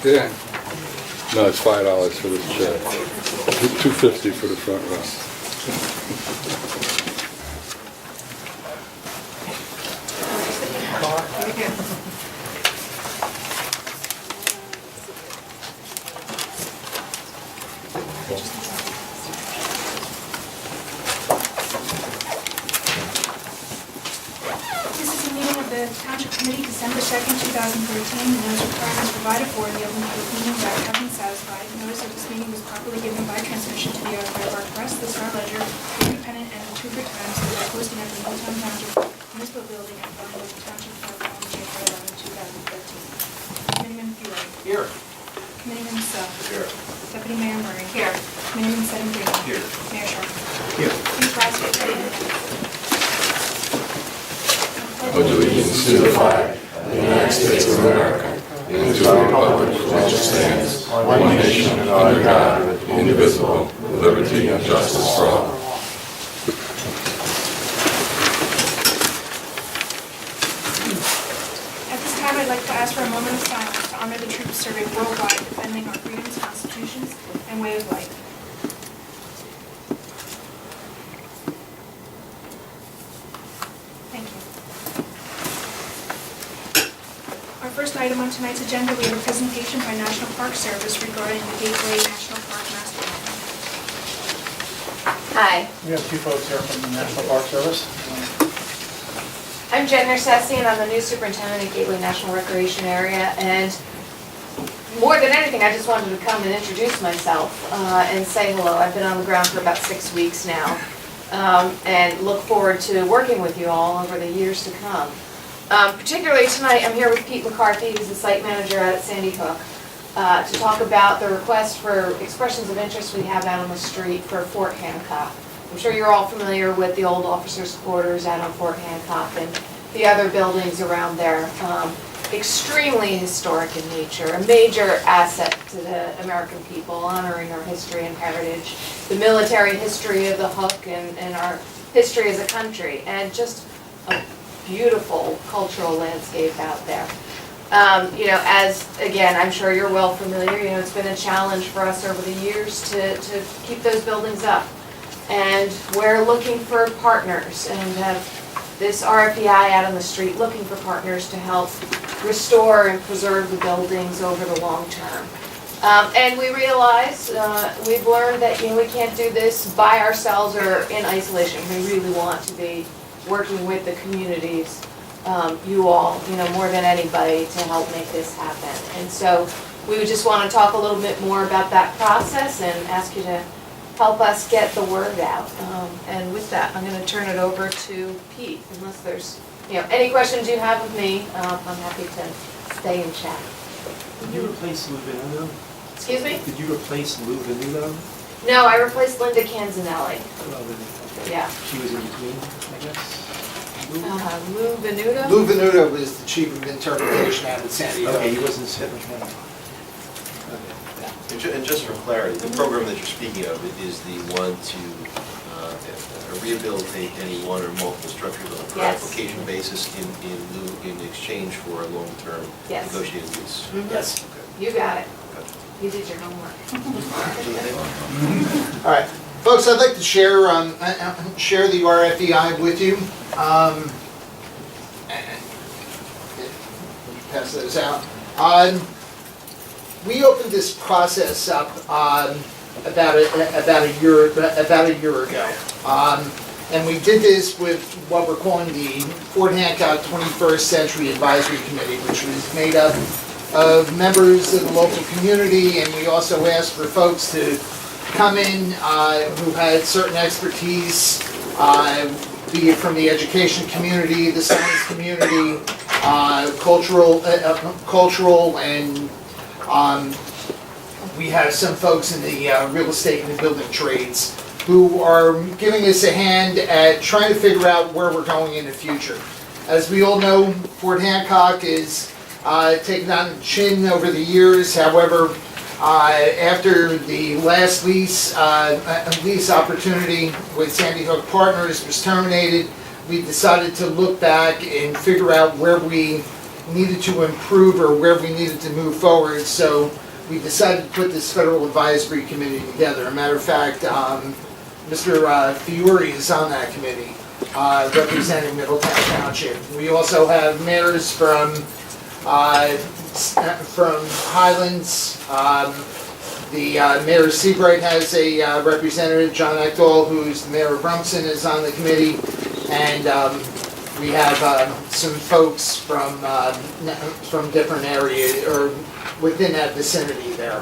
Yeah. No, it's $5 for this chair. $2.50 for the front row. This is a meeting of the Township Committee, December 2nd, 2013. The notice requirements provided for in the open public meetings act have been satisfied. Notice of this meeting was properly given by transmission to the Fairbark Press, the Star Ledger, the Independent, and the Trooper Times, so that posting at the Milltown Township Municipal Building at Glenwood Township Park on January 11, 2013. Committeeman Bueller. Here. Committeeman Suh. Here. Deputy Mayor Murray. Here. Committeeman Sedembrino. Here. Mayor Sharp. Here. Please rise for the pledge. Allegiance to the flag of the United States of America and to the republic for which it stands, one nation under God, indivisible, with liberty and justice for all. At this time, I'd like to ask for a moment of silence to honor the troops serving worldwide, defending our freedoms, constitutions, and way of life. Thank you. Our first item on tonight's agenda, we have a presentation by National Park Service regarding the Gateway National Park Master Plan. Hi, We have two folks here from the National Park Service. I'm Jen Nersessi, and I'm the new superintendent at Gateway National Recreation Area. And more than anything, I just wanted to come and introduce myself and say hello. I've been on the ground for about 6 weeks now, and look forward to working with you all over the years to come. Particularly tonight, I'm here with Pete McCarthy, who's the site manager out at Sandy Hook, to talk about the request for expressions of interest we have out on the street for Fort Hancock. I'm sure you're all familiar with the old officers' quarters out on Fort Hancock and the other buildings around there. Extremely historic in nature, a major asset to the American people, honoring our history and heritage, the military history of the Hook and our history as a country, and just a beautiful cultural landscape out there. You know, as, again, I'm sure you're well familiar, you know, it's been a challenge for us over the years to keep those buildings up. And we're looking for partners and have this RFEI out on the street looking for partners to help restore and preserve the buildings over the long term. And we realize, we've learned that, you know, we can't do this by ourselves or in isolation. We really want to be working with the communities, you all, you know, more than anybody to help make this happen. And so we would just want to talk a little bit more about that process and ask you to help us get the word out. And with that, I'm going to turn it over to Pete, unless there's, you know, any questions you have of me, I'm happy to stay and chat. Did you replace Lou Venuto? Excuse me? Did you replace Lou Venuto? No, I replaced Linda Canzanelli. Okay. Yeah. She was in between, I guess? Lou? Lou Venuto? Lou Venuto was the chief of interpretation out at Sandy Hook. Okay, he wasn't sitting there. And just for clarity, the program that you're speaking of is the one to rehabilitate any one or multiple structures on a per Yes. application basis in exchange for a long-term Yes. negotiated lease. Mhm. Yes. You got it. Gotcha. You did your homework. All right, folks, I'd like to share the RFEI with you. Pass those out. We opened this process up about a year ago, and we did this with what we're calling the Fort Hancock 21st Century Advisory Committee, which was made up of members of the local community, and we also asked for folks to come in who had certain expertise, be it from the education community, the science community, cultural, and we have some folks in the real estate and the building trades who are giving us a hand at trying to figure out where we're going in the future. As we all know, Fort Hancock is taken on the chin over the years. However, after the last lease opportunity with Sandy Hook Partners was terminated, we decided to look back and figure out where we needed to improve or where we needed to move forward. So we decided to put this Federal Advisory Committee together. A matter of fact, Mr. Fiore is on that committee, representing Middletown Township. We also have mayors from Highlands. The Mayor of Seabright has a representative, John Ekdahl, who's the mayor of Rumson, is on the committee. And we have some folks from different areas or within that vicinity there.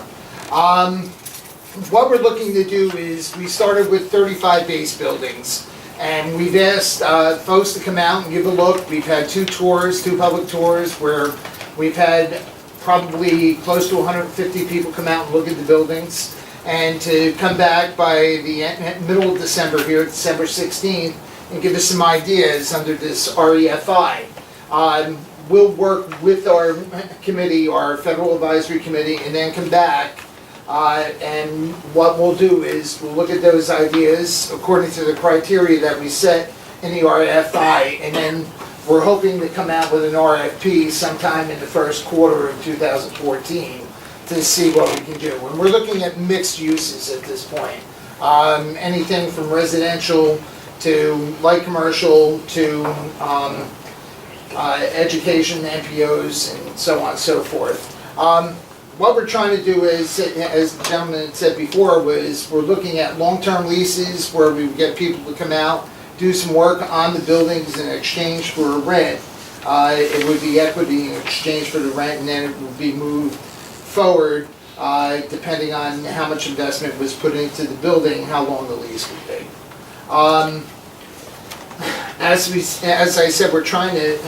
What we're looking to do is, we started with 35 base buildings, and we've asked folks to come out and give a look. We've had two public tours, where we've had probably close to 150 people come out and look at the buildings, and to come back by the middle of December here, December 16th, and give us some ideas under this REFI. We'll work with our committee, our Federal Advisory Committee, and then come back. And what we'll do is, we'll look at those ideas according to the criteria that we set in the RFI, and then we're hoping to come out with an RFP sometime in the first quarter of 2014 to see what we can do. And we're looking at mixed uses at this point. Anything from residential to light commercial to education, NPOs, and so on and so forth. What we're trying to do is, as the gentleman had said before, was we're looking at long-term leases where we get people to come out, do some work on the buildings in exchange for rent. It would be equity in exchange for the rent, and then it would be moved forward depending on how much investment was put into the building, how long the lease would be. As I said, we're trying to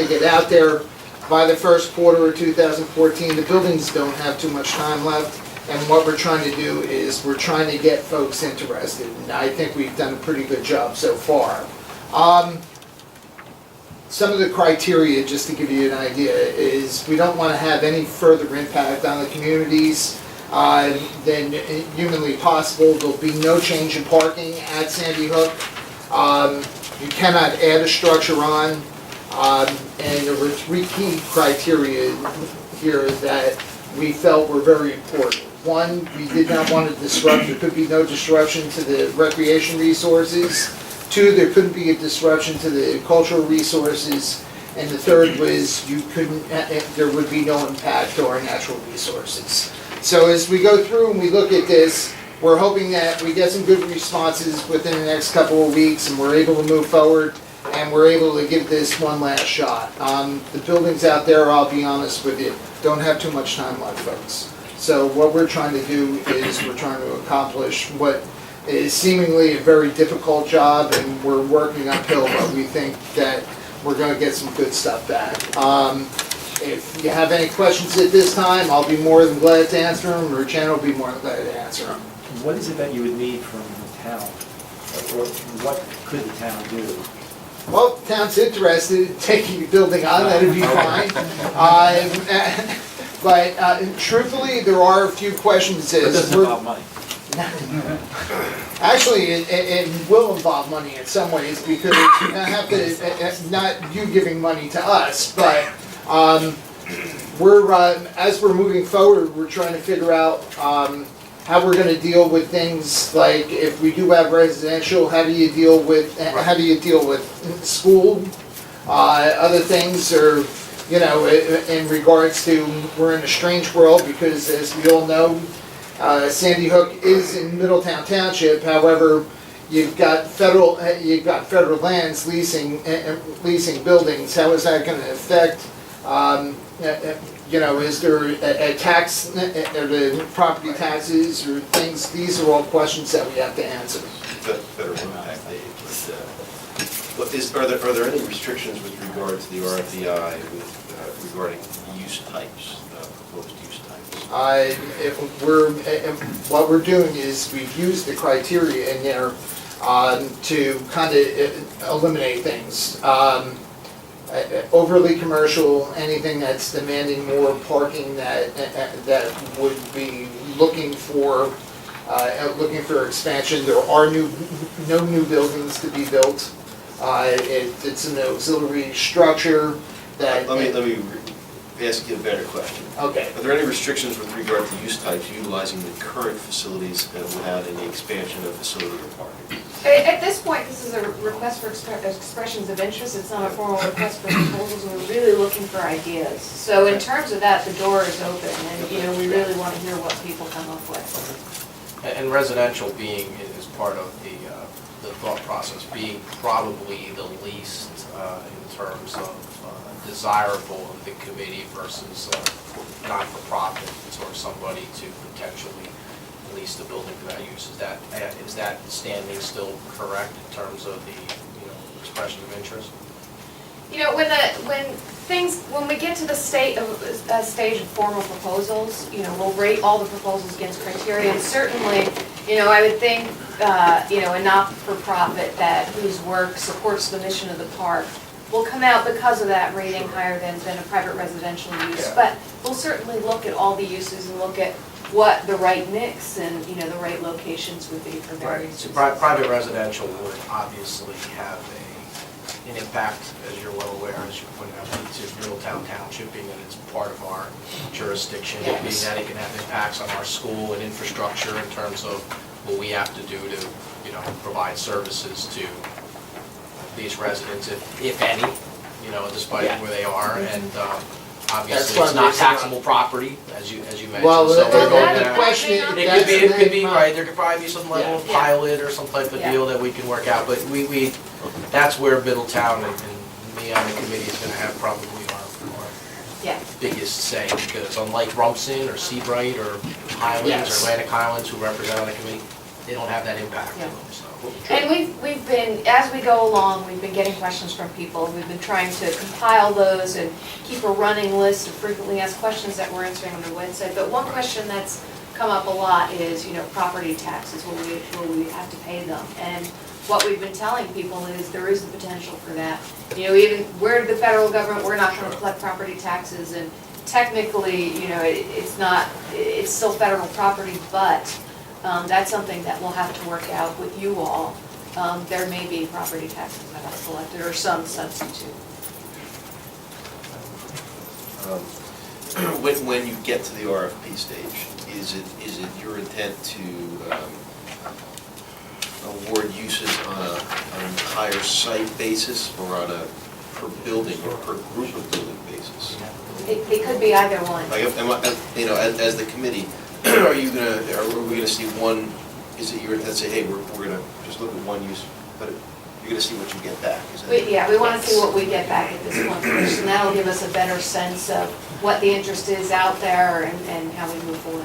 get out there by the first quarter of 2014. The buildings don't have too much time left, and what we're trying to do is we're trying to get folks interested, and I think we've done a pretty good job so far. Some of the criteria, just to give you an idea, is we don't want to have any further impact on the communities than humanly possible. There'll be no change in parking at Sandy Hook. You cannot add a structure on. And there were three key criteria here that we felt were very important. One, we did not want to disrupt, there could be no disruption to the recreation resources. Two, there couldn't be a disruption to the cultural resources. And the third was there would be no impact to our natural resources. So as we go through and we look at this, we're hoping that we get some good responses within the next couple of weeks, and we're able to move forward, and we're able to give this one last shot. The buildings out there, I'll be honest with you, don't have too much time left, folks. So what we're trying to do is we're trying to accomplish what is seemingly a very difficult job, and we're working uphill, but we think that we're going to get some good stuff back. If you have any questions at this time, I'll be more than glad to answer them, or Jen will be more than glad to answer them. What is it that you would need from the town? Or what could the town do? Well, if the town's interested in taking the building on, that'd be fine. But truthfully, there are a few questions. It doesn't involve money. Actually, it will involve money in some ways, because you have to, not you giving money to us, but as we're moving forward, we're trying to figure out how we're going to deal with things like, if we do have residential, how do you deal with school, other things, or in regards to, we're in a strange world, because as we all know, Sandy Hook is in Middletown Township. However, you've got federal lands leasing buildings. How is that going to affect? Is there a tax, or the property taxes, or things? These are all questions that we have to answer. Federal impact, are there any restrictions with regard to the RFEI regarding use types, proposed use types? What we're doing is we've used the criteria in there to kind of eliminate things. Overly commercial, anything that's demanding more parking, that would be looking for expansion. There are no new buildings to be built. It's an auxiliary structure that. Let me ask you a better question. Okay. Are there any restrictions with regard to use types utilizing the current facilities without any expansion of facility or parking? At this point, this is a request for expressions of interest, it's not a formal request for proposals, and we're really looking for ideas. So in terms of that, the door is open, and, you know, we really want to hear what people come up with. And residential being, is part of the thought process, being probably the least in terms of desirable of the committee versus not-for-profit or somebody to potentially lease the building for that use. Is that standing still correct in terms of the, expression of interest? You know, when we get to the stage of formal proposals, we'll rate all the proposals against criteria, and certainly, I would think, a not-for-profit whose work supports the mission of the park will come out because of that rating higher than a private residential use. Yeah. But we'll certainly look at all the uses and look at what the right mix and, the right locations would be for various uses. Private residential would obviously have an impact, as you're well aware, as you pointed out, to Middletown Township, being that it's part of our jurisdiction, Yes. being that it can have impacts on our school and infrastructure in terms of what we have to do to, provide services to these residents, if any, despite Yeah. where they are, and That's obviously why it's I'm not raising taxable property, as you mentioned. Well, so we're going the to- question, It could It could be, right, there could probably be some level of Yeah. pilot or some type of Yeah. deal that we can work out, but that's where Middletown and me on the committee is gonna have probably our Yeah. biggest say, because unlike Rumson or Seabright or Highlands Yes. or Atlantic Highlands, who represent on the committee, they don't have that impact to Yeah. them, so. And we've been, as we go along, we've been getting questions from people. We've been trying to compile those and keep a running list of frequently asked questions that we're answering on the website. But one question that's come up a lot is, property taxes, will we have to pay them? And what we've been telling people is there is the potential for that. Even we're the federal government, we're not going to collect property taxes, and technically, it's still federal property, but that's something that we'll have to work out with you all. There may be property taxes that are collected or some substitute. When you get to the RFP stage, is it your intent to award uses on an entire site basis or on a per building or per group of building basis? It could be either one. Like, as the committee, are we gonna see one, is it your intent to say, hey, we're gonna just look at one use, but you're gonna see what you get back? Is that- We want to see what we get back at this point first, and that'll give us a better sense of what the interest is out there and how we move forward.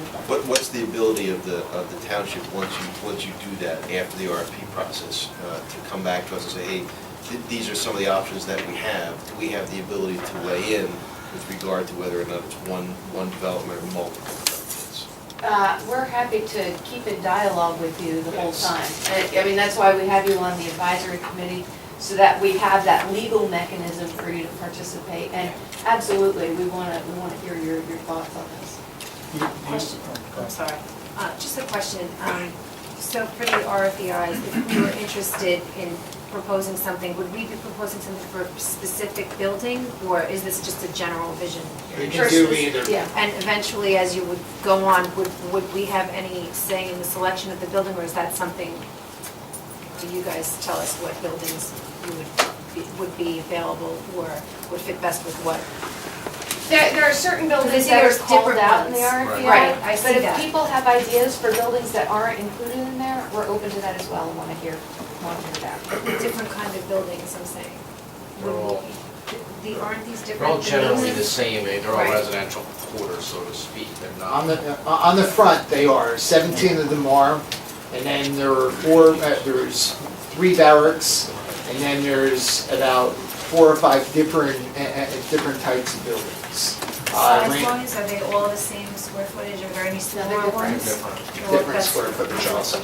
What's the ability of the township, once you do that, after the RFP process, to come back to us and say, hey, these are some of the options that we have. Do we have the ability to weigh in with regard to whether or not it's one development or multiple developments? We're happy to keep in dialogue with you the whole time. That's why we have you on the advisory committee, so that we have that legal mechanism for you to participate. And absolutely, we want to hear your thoughts on this. Question, I'm sorry, just a question. So for the RFEIs, if we were interested in proposing something, would we be proposing something for a specific building, or is this just a general vision? You can do either. Yeah. And eventually, as you would go on, would we have any say in the selection of the building, or is that something, do you guys tell us what buildings you would be available or would fit best with what? There are certain buildings Because that are there's called different out in the ones. RFPI. Right, I see But that. if people have ideas for buildings that aren't included in there, we're open to that as well and want to hear that. Different kind of buildings, I'm saying. They're all- Aren't these They're all different generally the buildings? same, they're all Right. residential quarters, so to speak, they're not. On the front, they are, 17 of them are, and then there are there's 3 barracks, and then there's about 4 or 5 different types of buildings. Size wise, are they all the same square footage, are there any they're smaller different. ones? Different. Well, Different that's- square footage also.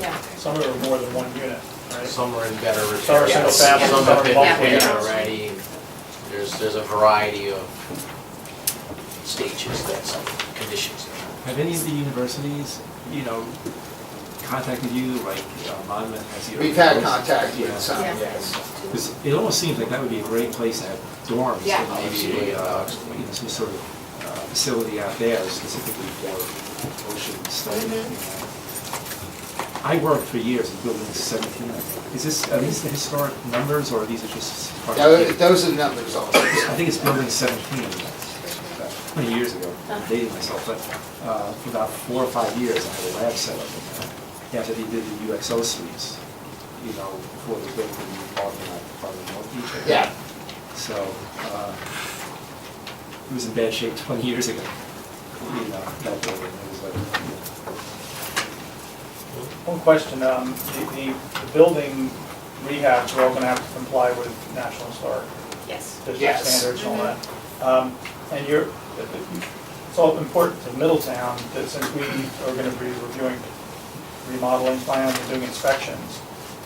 Yeah. Some of them are more than one unit, right? Some are in better repair. Some are single family, Some some have are been multiple repaired units. already. There's a variety of stages that some conditions. Have any of the universities, contacted you, like Monmouth has your? We've had contact with Yeah. some, Yeah. yes. Because it almost seems like that would be a great place to have dorms. Yeah. And maybe some sort of facility out there specifically for ocean study. I worked for years in building 17. Are these the historic numbers, or are these just? Those are the numbers also. I think it's building 17, 20 years ago, I'm dating myself, but for about 4 or 5 years, I had a lab set up in there. After they did the UXO suites, before they built the new apartment out in front of North Beach. Yeah. So, it was in bad shape 20 years ago, that building. It was like, One question, the building rehabs are all gonna have to comply with National Historic Yes. District Yes. standards and all that. And it's all important to Middletown that since we are gonna be reviewing remodeling plans and doing inspections,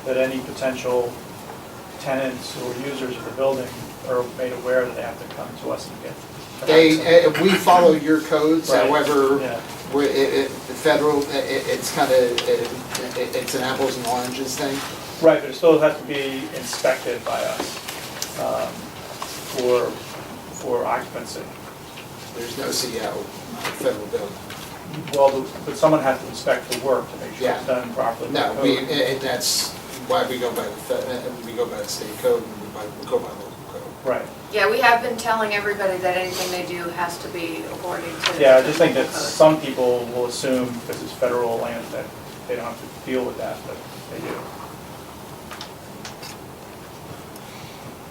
that any potential tenants or users of the building are made aware that they have to come to us and get. We follow your codes, Right. however, Yeah. the federal, it's kind of, it's an apples and oranges thing. Right, but it still has to be inspected by us for occupancy. There's no CO, federal building. Well, but someone has to inspect the work to make sure it's Yeah. done properly. No, that's why we go by the state code and we go by local code. Right. Yeah, we have been telling everybody that anything they do has to be according to. Yeah, I just think that the code. some people will assume because it's federal land that they don't have to deal with that, but they do.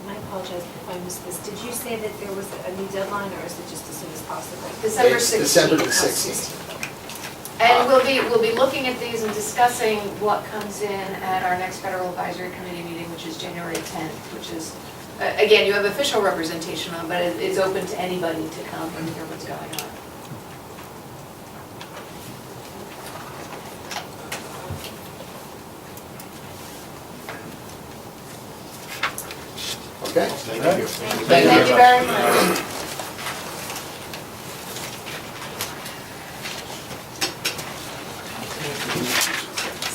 And I apologize if I missed this. Did you say that there was a new deadline, or is it just as soon as possible? December It's 16th. December the 16th. And we'll be looking at these and discussing what comes in at our next Federal Advisory Committee meeting, which is January 10th, which is, again, you have official representation on, but it is open to anybody to come and hear what's going on. Okay? Thank you. Thank you very much.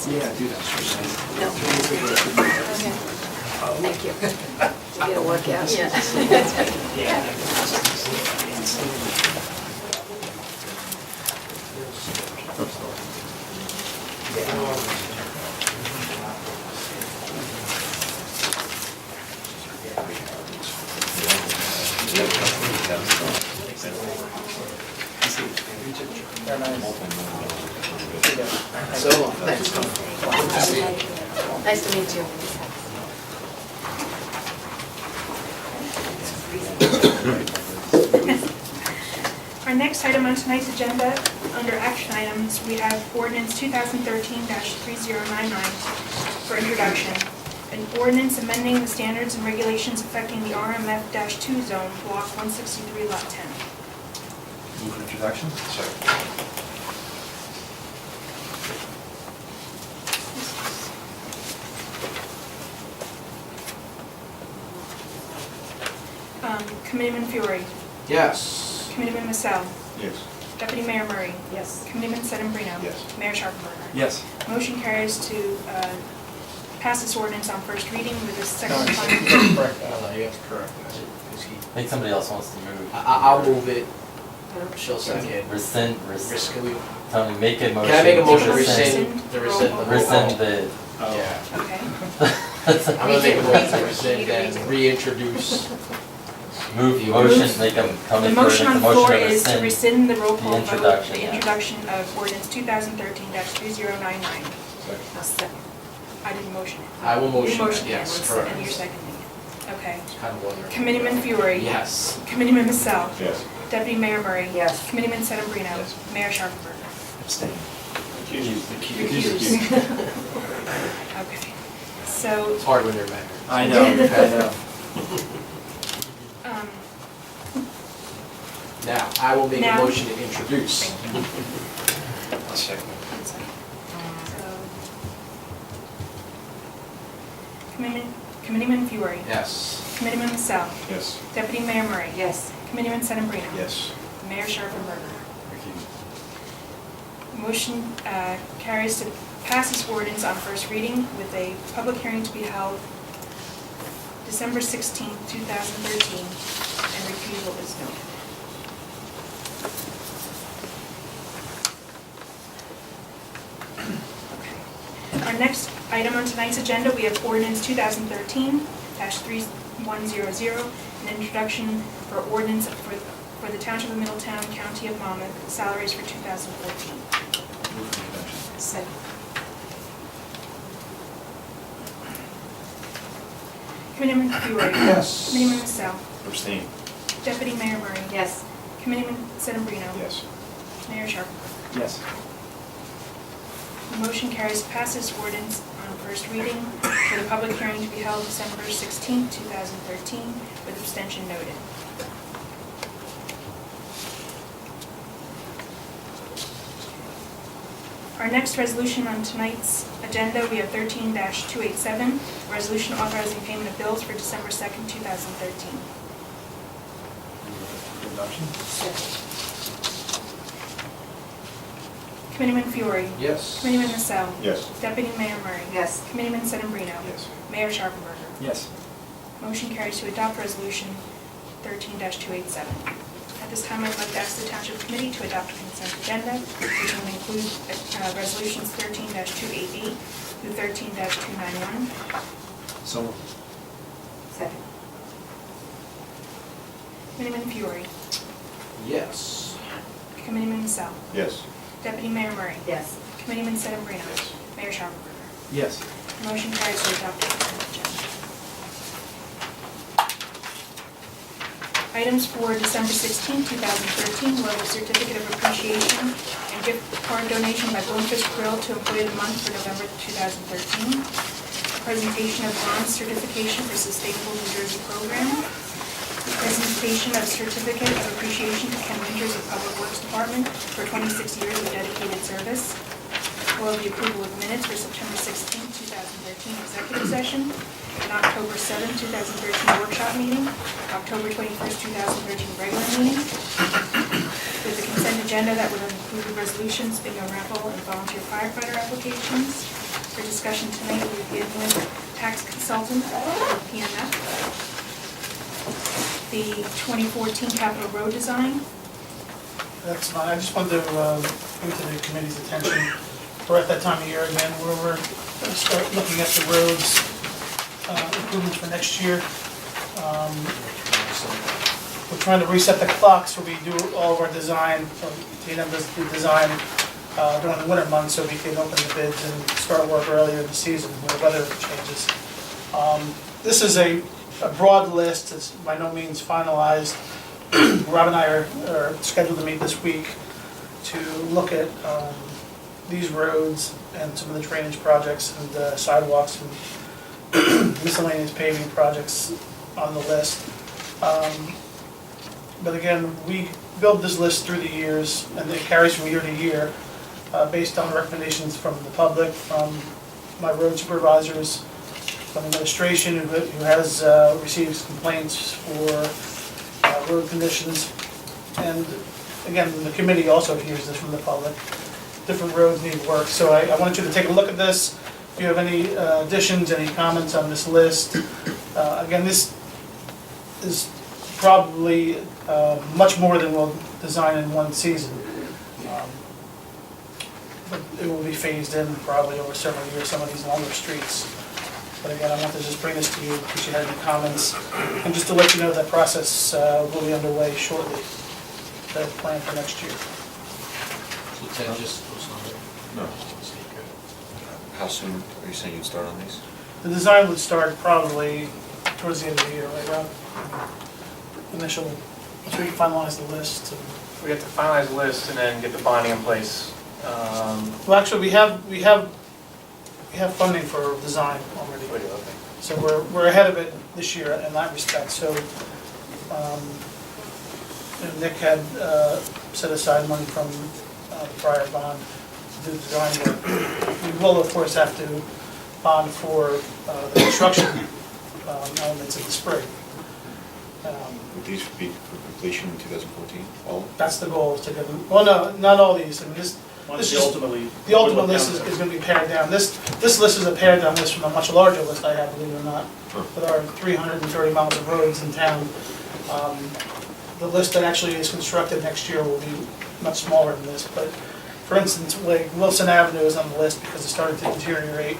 Yeah, do that. No. Thank you. Did you get a workout? Yeah. Very nice. So long. Thanks. Nice to meet you. Our next item on tonight's agenda, under action items, we have ordinance 2013-3099 for introduction. An ordinance amending the standards and regulations affecting the RMF-2 zone, block 163, lot 10. Move for introduction? Committeeman Fiore, Yes. Committeeman Massell, Yes. Deputy Mayor Murray, Yes. Committeeman Sedambrino. Yes. Mayor Sharpenberger. Yes. Motion carries to pass this ordinance on first reading with a No, second it's final. correct. You have to correct that. Is he- I think somebody else wants to move. I'll move it. She'll second. Rescind, Can we- Tony, make a motion. Can I make a motion to rescind? rescind the roll Rescind call? the. Yeah. Okay. I'm gonna make a motion to rescind and reintroduce. Move, motion, make them come The in motion on the motion floor to is to rescind. rescind the roll call vote, introduction, the yeah. introduction of ordinance 2013-3099. I'll second. I didn't motion it. I will You motion it, motioned it, yes, and correct. you're seconding it. Okay. Kind of wondering. Committeeman Fiore. Yes. Committeeman Massell. Yes. Deputy Mayor Murray. Yes. Committeeman Sedambrino. Yes. Mayor Sharpenberger. Abstain. Recused. Okay. So, It's hard when you're mayor. I know. um, Now, I will make a Now. motion to introduce. I'll second. so, Committeeman Fiore. Yes. Committeeman Massell. Yes. Deputy Mayor Murray. Yes. Committeeman Sedambrino. Yes. Mayor Sharpenberger. Motion carries to pass this ordinance on first reading with a public hearing to be held December 16, 2013, and refusal is noted. Okay. Our next item on tonight's agenda, we have ordinance 2013-3100, an introduction for ordinance for the Township of Middletown, County of Monmouth, salaries for 2014. Second. Committeeman Fiore. Yes. Committeeman Massell. Abstain. Deputy Mayor Murray. Yes. Committeeman Sedambrino. Yes. Mayor Sharp. Yes. The motion carries to pass this ordinance on first reading for the public hearing to be held December 16, 2013, with abstention noted. Our next resolution on tonight's agenda, we have 13-287, a resolution authorizing payment of bills for December 2nd, 2013. Adoption? Second. Committeeman Fiore. Yes. Committeeman Massell. Yes. Deputy Mayor Murray. Yes. Committeeman Sedambrino. Yes. Mayor Sharpenberger. Yes. Motion carries to adopt resolution 13-287. At this time, I'd like to ask the Township Committee to adopt a consent agenda, which will include resolutions 13-288 through 13-291. So moved. Second. Committeeman Fiore. Yes. Committeeman Massell. Yes. Deputy Mayor Murray. Yes. Committeeman Sedambrino. Mayor Sharpenberger. Yes. Motion carries to adopt the consent agenda. Items for December 16, 2013 were the certificate of appreciation and gift card donation by Bonefish Grill to Employee of the Month for November 2013. Presentation of bronze certification for Sustainable New Jersey Program. Presentation of certificate of appreciation to Ken Winters of Public Works Department for 26 years of dedicated service. For the approval of minutes for September 16, 2013 executive session, and October 7, 2013 workshop meeting, October 21st, 2013 regular meeting. With the consent agenda that would include the resolutions, bingo raffle, and volunteer firefighter applications. For discussion tonight, we begin with tax consultant, PMF. The 2014 Capitol Road design. That's fine, I just wanted to bring to the committee's attention, we're at that time of year again where we're going to start looking at the roads improvements for next year. We're trying to reset the clock so we do all of our design, so Tina does the design during the winter months so we can open the bids and start work earlier in the season when the weather changes. This is a broad list, it's by no means finalized. Rob and I are scheduled to meet this week to look at these roads and some of the drainage projects and sidewalks and miscellaneous paving projects on the list. But again, we build this list through the years and it carries from year to year based on recommendations from the public, from my road supervisors, from administration who has received complaints for road conditions. And again, the committee also hears this from the public. Different roads need work, so I wanted you to take a look at this. If you have any additions, any comments on this list. Again, this is probably much more than we'll design in one season. But it will be phased in probably over several years, some of these longer streets. But again, I wanted to just bring this to you in case you had any comments. And just to let you know that process will be underway shortly, the plan for next year. So Ted just goes on it. No. How soon are you saying you'd start on these? The design would start probably towards the end of the year, right, Rob? Initial, once we finalize the list. We have to finalize the list and then get the bonding in place. Well, actually, we have funding for design already. So we're ahead of it this year in that respect. So Nick had set aside money from the prior bond to do design work. We will, of course, have to bond for the construction elements in the spring. Would these be for completion in 2014, all? That's the goal, is to get them, well, no, not all these. I mean, Once This you is- ultimately. The ultimate whittle it list down is to- gonna be pared down. This list is a pared down list from a much larger list I have, believe it or not, with our 330 miles of roads in town. The list that actually is constructed next year will be much smaller than this, but for instance, like Wilson Avenue is on the list because it started to deteriorate.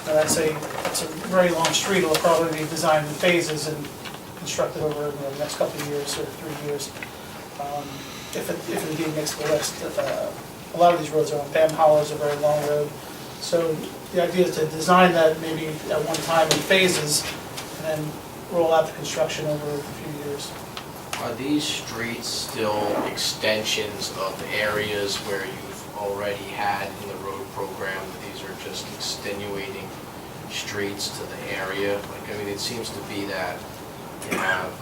And it's a very long street, it'll probably be designed in phases and constructed over the next couple of years or 3 years. If it indeed makes the list. A lot of these roads are on Bam Hollow is a very long road. So the idea is to design that maybe at one time in phases and then roll out the construction over a few years. Are these streets still extensions of areas where you've already had in the road program? These are just extenuating streets to the area? Like, I mean, it seems to be that you have,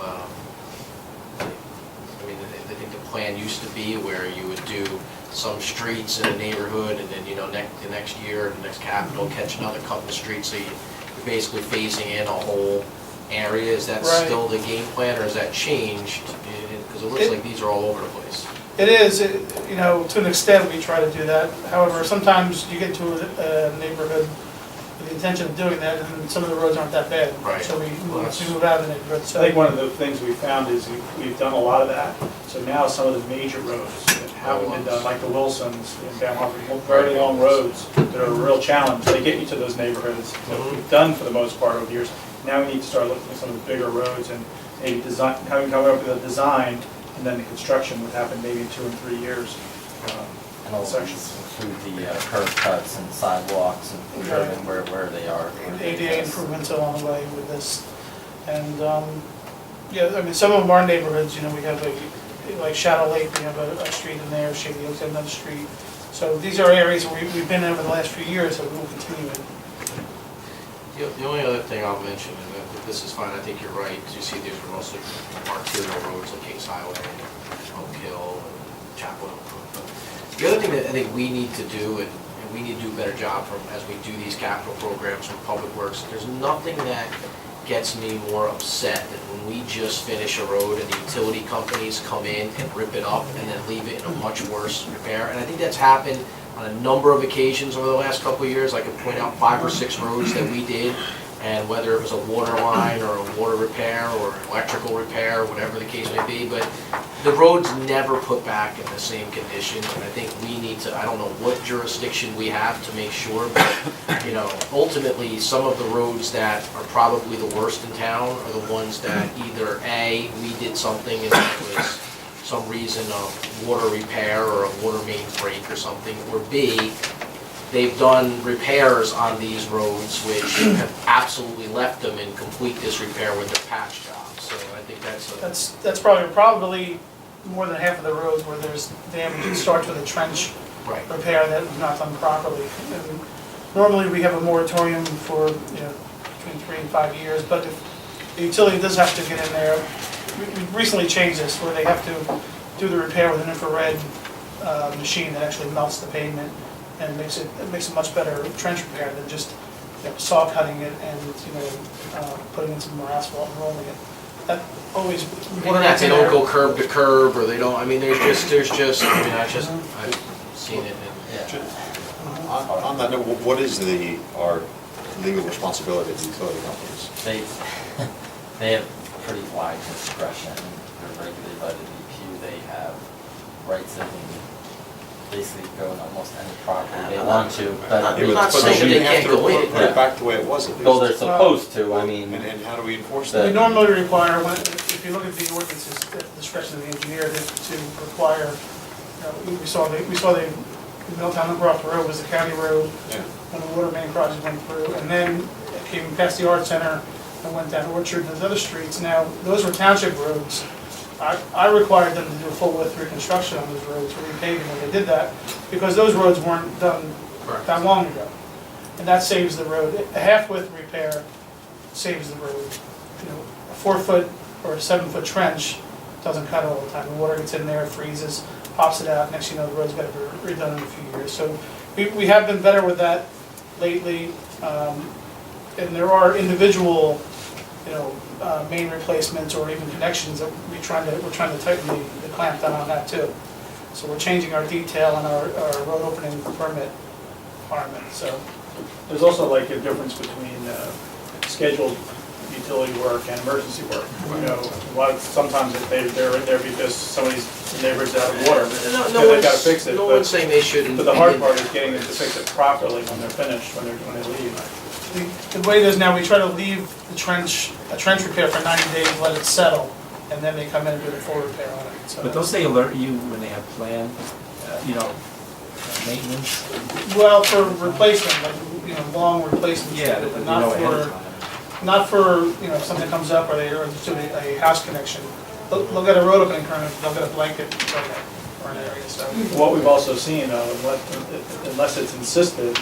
I think the plan used to be where you would do some streets in a neighborhood and then, the next year, the next capital, catch another couple of streets. So you're basically phasing in a whole area. Is that Right. still the game plan, or has that changed? Because it looks like these are all over the place. It is, to an extent, we try to do that. However, sometimes you get to a neighborhood with the intention of doing that, and some of the roads aren't that bad. Right. So we Well, move out of the neighborhood. I So think one of the things we found is we've done a lot of that. So now some of the major roads that haven't been done, like the Wilsons and Bam Hollow, very long roads that are a real challenge. They get you to those neighborhoods that we've done for the most part over the years. Now we need to start looking at some of the bigger roads and maybe coming up with a design, and then the construction would happen maybe in 2 and 3 years. And all sections. these include the curb cuts and sidewalks and curving where they are. ADA improvements along the way with this. And, some of them are neighborhoods, we have like Shadow Lake, we have a street in there, Shady Oaks, another street. So these are areas where we've been in over the last few years, so we will continue it. The only other thing I'll mention, and this is fine, I think you're right, because you see these are mostly arterial roads like Kings Highway, Oak Hill, and Chapel Hill. The other thing that I think we need to do, and we need to do a better job as we do these capital programs from Public Works, there's nothing that gets me more upset than when we just finish a road and the utility companies come in and rip it up and then leave it in a much worse repair. And I think that's happened on a number of occasions over the last couple of years. I could point out 5 or 6 roads that we did, and whether it was a water line or a water repair or electrical repair, whatever the case may be, but the road's never put back in the same condition. And I think we need to, I don't know what jurisdiction we have to make sure, but ultimately, some of the roads that are probably the worst in town are the ones that either A, we did something and it was some reason of water repair or a water main break or something, or B, they've done repairs on these roads which have absolutely left them in complete disrepair with their patch jobs. So I think That's probably more than half of the roads where there's damage. It starts with a trench right. repair that was not done properly. And normally, we have a moratorium for, between 3 and 5 years, but if the utility does have to get in there, we recently changed this, where they have to do the repair with an infrared machine that actually melts the pavement and makes a much better trench repair than just saw cutting it and putting in some more asphalt and rolling it. That always. They don't go curb to curb, or they don't. I mean, I've seen it. On that note, what is our legal responsibility of the utility companies? They have pretty wide discretion. They're regulated by the DPU. They have rights that can basically go in almost any property they want to. I'm not But saying they they have can't to go in. put it back the way it was at least. Well, they're supposed to, I mean. And how do we enforce We that? normally require, if you look at the ordinances, at the discretion of the engineer, to require, we saw the Milltown and Brock Road was a county road Yeah. when the water main project went through, and then it came past the Art Center and went down Orchard and those other streets. Now, those were township roads. I required them to do a full width reconstruction on those roads, repaving, and they did that, because those roads weren't done that long ago. And that saves the road. A half-width repair saves the road. A 4-foot or a 7-foot trench doesn't cut all the time. The water gets in there, it freezes, pops it out, next thing you know, the road's got to be redone in a few years. So we have been better with that lately. And there are individual, main replacements or even connections that we're trying to tighten the clamp down on that too. So we're changing our detail and our road opening permit requirement, so. There's also like a difference between scheduled utility work and emergency work. You know, sometimes they're in there because somebody's neighbor's out of water, No so they've got to one's, fix it. no but- one's saying they shouldn't. But the be hard in part there. is getting them to fix it properly when they're finished, when they leave. The way it is now, we try to leave a trench repair for 90 days, let it settle, and then they come in and do the full repair on it, so. But don't they alert you when they have planned, maintenance? Well, for replacement, like, long replacements, Yeah, but but not ahead of for, time. not for, if something comes up or there's a house connection. They'll get a road opening permit, they'll get a blanket permit for an area, so. What we've also seen, though, unless it's insisted,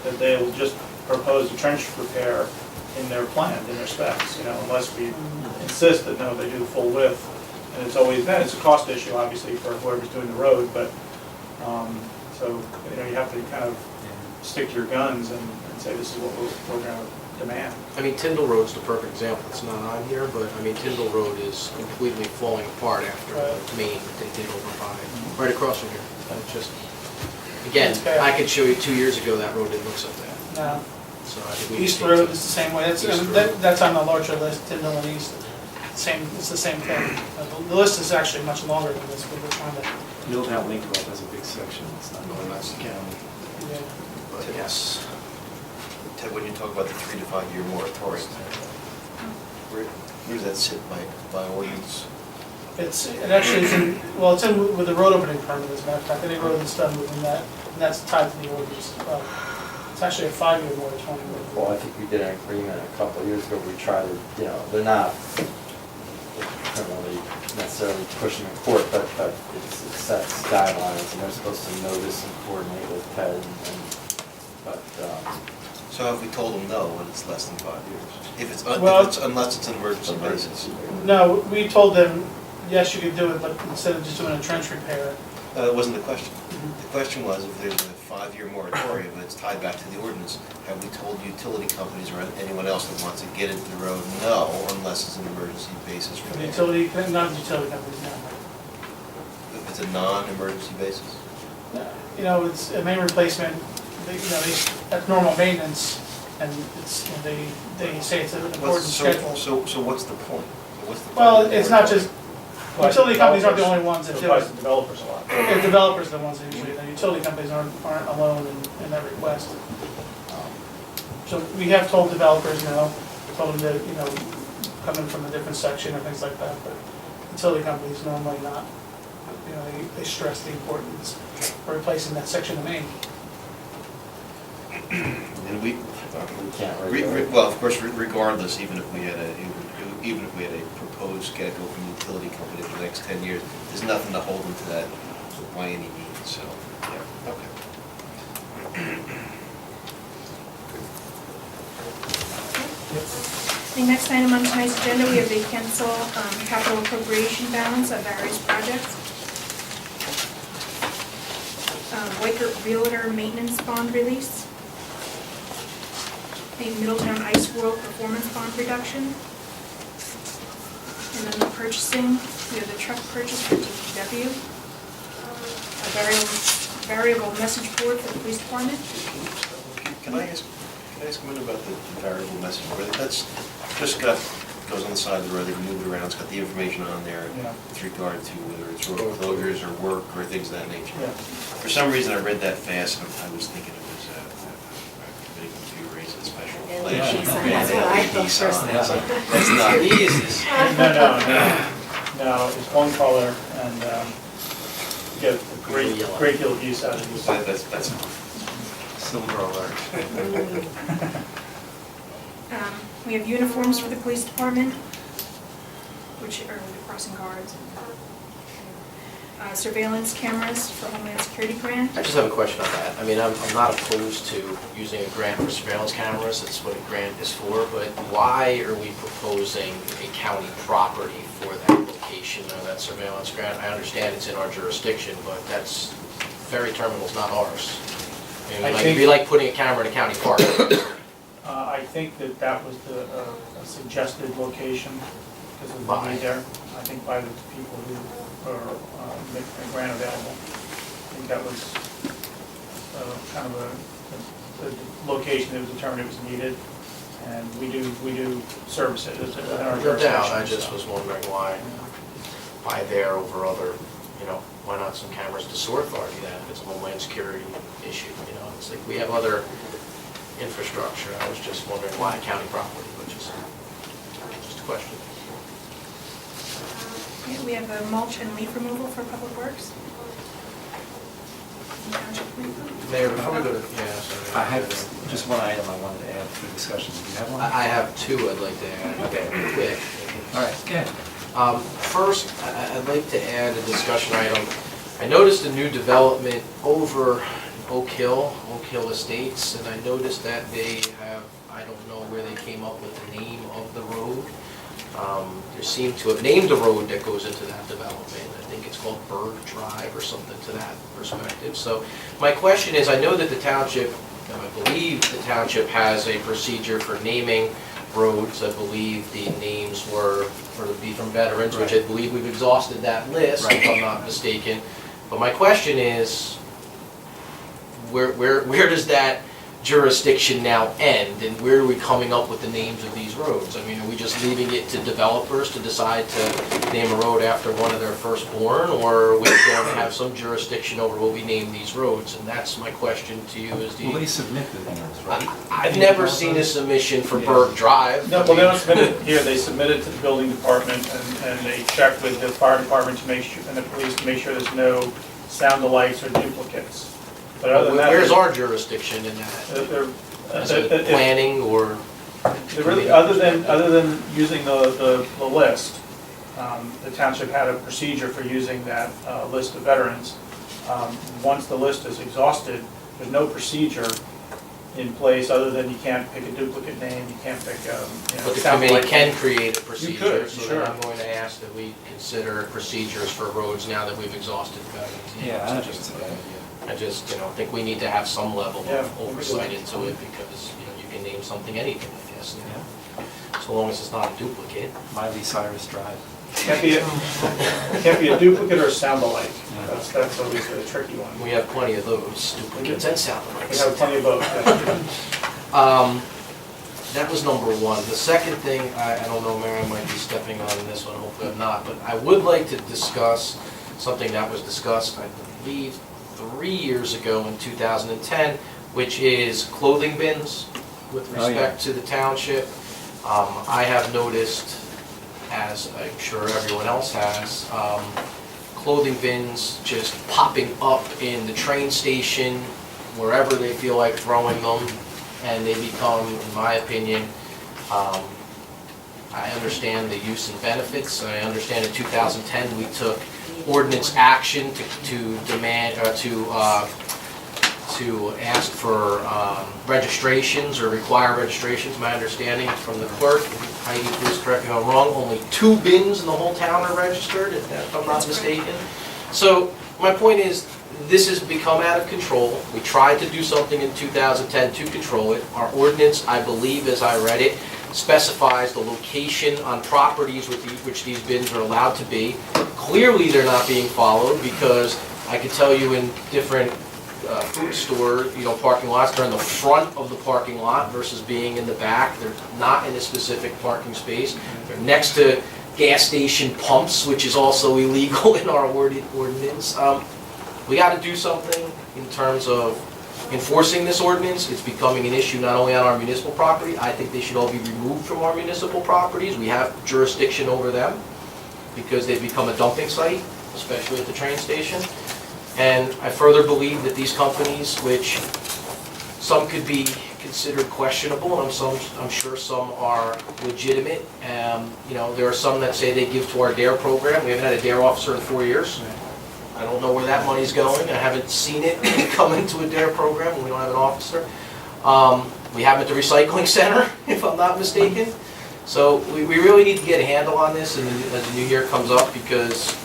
that they will just propose a trench repair in their plan, in their specs, unless we insist that, no, they do the full width. And it's always, then it's a cost issue, obviously, for whoever's doing the road, but, so, you have to kind of stick to your guns and say, this is what we're gonna demand. I mean, Tyndall Road's the perfect example. It's not on here, but I mean, Tyndall Road is completely falling apart after Maine did over by, right across from here. It's just, again, It's bad. I could show you 2 years ago, that road didn't look so bad. No, So I think we East just need to- Road is the same way, East Road. that's on the larger list, Tyndall and East, it's the same thing. The list is actually much longer than this, but we're trying to, Middletown Link Road has a big section, it's not going out to county. yeah. But yes. Ted, when you talk about the 3 to 5 year moratorium, where does that sit by ordinance? It actually is in, well, it's in with the road opening permit, as a matter of fact, any road that's done within that, and that's tied to the ordinance as well. It's actually a 5-year moratorium. Well, I think we did an agreement a couple of years ago, we try to, they're not, I don't really necessarily pushing in court, but it sets guidelines, and they're supposed to notice and coordinate with PED, but, So have we told them no when it's less than 5 years? Well- Unless it's an emergency basis? No, we told them, yes, you could do it, but instead of just doing a trench repair, That wasn't the question. The question was, if there's a 5-year moratorium and it's tied back to the ordinance, have we told utility companies or anyone else that wants to get into the road, no, unless it's an emergency basis the repair? not utility companies, no. If it's a non-emergency basis? It's a main replacement, that's normal maintenance, and it's, they say it's an important schedule. So what's the point? What's the point Well, of the it's not moratorium? just, utility companies aren't the only ones that So do it applies it. to developers a lot. The developers are the ones that usually, the utility companies aren't alone in that request. So we have told developers, told them to, come in from a different section or things like that, but utility companies normally not. They stress the importance of replacing that section of main. And we can't regulate. well, of course, regardless, even if we had a proposed schedule from the utility company for the next 10 years, there's nothing to hold them to that by any means, so, yeah, okay. The next item on tonight's agenda, we have the cancel capital appropriation balance of various projects. Waker Realtor Maintenance Bond Release. The Middletown Ice World Performance Bond Reduction. And then the purchasing, we have the truck purchase for DPW. A variable message board for the police department. Can I ask a minute about the variable message board? That's just goes on the side of the road, they can move it around, it's got the information on there Yeah. with regard to whether it's road closures or work or things of that nature. Yeah. For some reason, I read that fast, and I was thinking it was a committee computer raise a special flash. That's what I thought first. That's not the easiest. No, it's one color, and you get a great deal of use out of these. That's Silver alert. We have uniforms for the police department, which are the crossing guards. Surveillance cameras for Homeland Security grant. I just have a question on that. I mean, I'm not opposed to using a grant for surveillance cameras, that's what a grant is for, but why are we proposing a county property for that location of that surveillance grant? I understand it's in our jurisdiction, but that's, ferry terminal's not ours. I mean, it'd be like putting a camera in a county park. I think that was a suggested location because of the need there. I think by the people who make a grant available. I think that was kind of a location that was determined it was needed, and we do service it as in our No jurisdiction. doubt, I just was wondering why there over other, why not some cameras to sewer authority then, if it's a homeland security issue, it's like we have other infrastructure. I was just wondering why county property, which is just a question. Okay, we have a mulch and leaf removal for Public Works. Township leaf. Mayor, before we go to, I have just one item I wanted to add for discussion. Do you have one? I have two I'd like to add, okay, quick. All right, go ahead. First, I'd like to add a discussion item. I noticed a new development over Oak Hill Estates, and I noticed that they have, I don't know where they came up with the name of the road. They seem to have named a road that goes into that development. I think it's called Berg Drive or something to that perspective. So my question is, I know that the township, and I believe the township has a procedure for naming roads. I believe the names were for the Be From Veterans, which I believe we've exhausted that list, if I'm not mistaken. But my question is, where does that jurisdiction now end, and where are we coming up with the names of these roads? I mean, are we just leaving it to developers to decide to name a road after one of their firstborn, or are we going to have some jurisdiction over what we name these roads? And that's my question to you, is Well, they submit the names, right? I've never seen a submission for Berg Drive. No, well, they don't submit it here, they submit it to the building department, and they check with the fire department to make sure, and the police to make sure there's no sound-alikes or duplicates. But other than that. Where's our jurisdiction in that? Is it planning or? Really, other than using the list, the township had a procedure for using that list of veterans. Once the list is exhausted, there's no procedure in place other than you can't pick a duplicate name, you can't pick But the sound committee like- can create a procedure. You could, So sure. then I'm going to ask that we consider procedures for roads now that we've exhausted veterans. Yeah, I think it's a good idea. I just, think we need to have some level Yeah, of oversight into it, because, you can name something anything, I guess, so long as it's not a duplicate. Miley Cyrus Drive. Can't be a duplicate or a sound-alike. That's always the tricky one. We have plenty of those, duplicates and sound We alikes. have plenty of both. That was number one. The second thing, I don't know, Mary, I might be stepping on this one, hopefully I'm not, but I would like to discuss something that was discussed, I believe, 3 years ago in 2010, which is clothing bins with respect to the township. I have noticed, as I'm sure everyone else has, clothing bins just popping up in the train station, wherever they feel like throwing them, and they become, in my opinion, I understand the use and benefits. I understand in 2010 we took ordinance action to demand, to ask for registrations or require registrations. My understanding from the clerk, Heidi, please correct me if I'm wrong, only 2 bins in the whole town are registered, if I'm not mistaken. So my point is, this has become out of control. We tried to do something in 2010 to control it. Our ordinance, I believe, as I read it, specifies the location on properties with which these bins are allowed to be. Clearly, they're not being followed, because I could tell you in different food store, parking lots, they're in the front of the parking lot versus being in the back. They're not in a specific parking space. They're next to gas station pumps, which is also illegal in our ordinance. We got to do something in terms of enforcing this ordinance. It's becoming an issue not only on our municipal property. I think they should all be removed from our municipal properties. We have jurisdiction over them because they've become a dumping site, especially at the train station. And I further believe that these companies, which some could be considered questionable, and I'm sure some are legitimate. There are some that say they give to our DARE program. We haven't had a DARE officer in 4 years. I don't know where that money's going. I haven't seen it come into a DARE program when we don't have an officer. We have them at the recycling center, if I'm not mistaken. So we really need to get a handle on this as the new year comes up, because